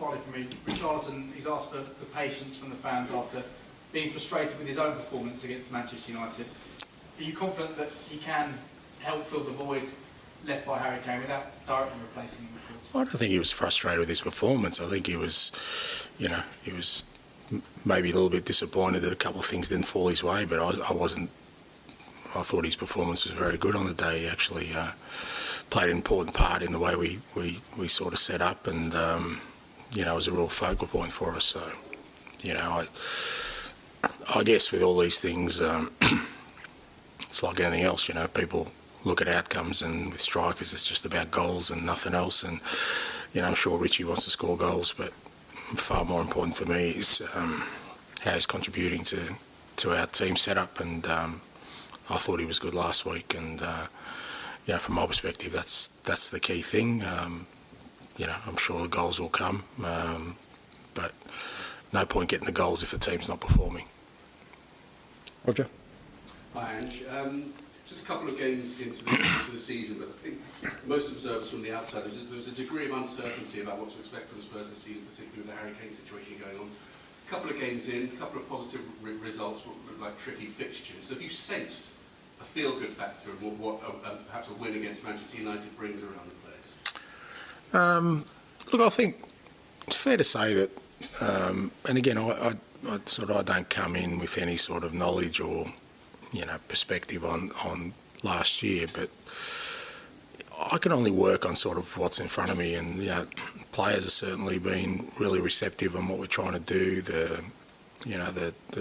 finally for me, Richarlison, he's asked for patience from the fans after being frustrated with his own performance against Manchester United. Are you confident that he can help fill the void left by Harry Kane without directly replacing him? I don't think he was frustrated with his performance. I think he was, he was maybe a little bit disappointed that a couple of things didn't fall his way, but I wasn't. I thought his performance was very good on the day. He actually played an important part in the way we sort of set up, and it was a real focal point for us. So, I guess with all these things, it's like anything else. People look at outcomes, and with strikers, it's just about goals and nothing else. And I'm sure Richie wants to score goals, but far more important for me is how he's contributing to our team setup. And I thought he was good last week, and from my perspective, that's the key thing. I'm sure the goals will come, but no point getting the goals if the team's not performing. Roger. Hi, Ange. Just a couple of games into the season, but I think most observers from the outside, there's a degree of uncertainty about what to expect from the Spurs this season, particularly with the Harry Kane situation going on. A couple of games in, a couple of positive results, what look like tricky fixtures. Have you sensed a feel-good factor and what perhaps a win against Manchester United brings around the place? Look, I think it's fair to say that, and again, I don't come in with any sort of knowledge or perspective on last year, but I can only work on sort of what's in front of me, and players have certainly been really receptive on what we're trying to do. The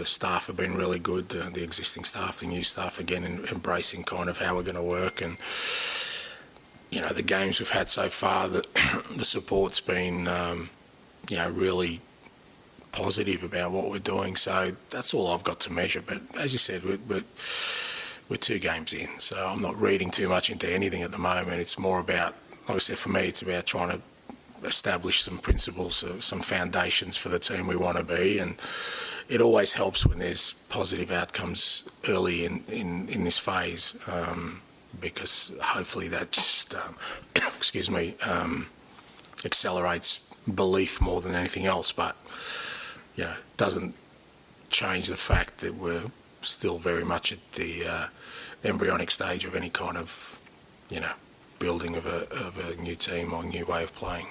staff have been really good, the existing staff, the new staff, again, embracing kind of how we're going to work. And the games we've had so far, the support's been really positive about what we're doing. So that's all I've got to measure. But as you said, we're 2 games in, so I'm not reading too much into anything at the moment. It's more about, like I said, for me, it's about trying to establish some principles, some foundations for the team we want to be. And it always helps when there's positive outcomes early in this phase, because hopefully that just, accelerates belief more than anything else. But, it doesn't change the fact that we're still very much at the embryonic stage of any kind of, building of a new team or new way of playing.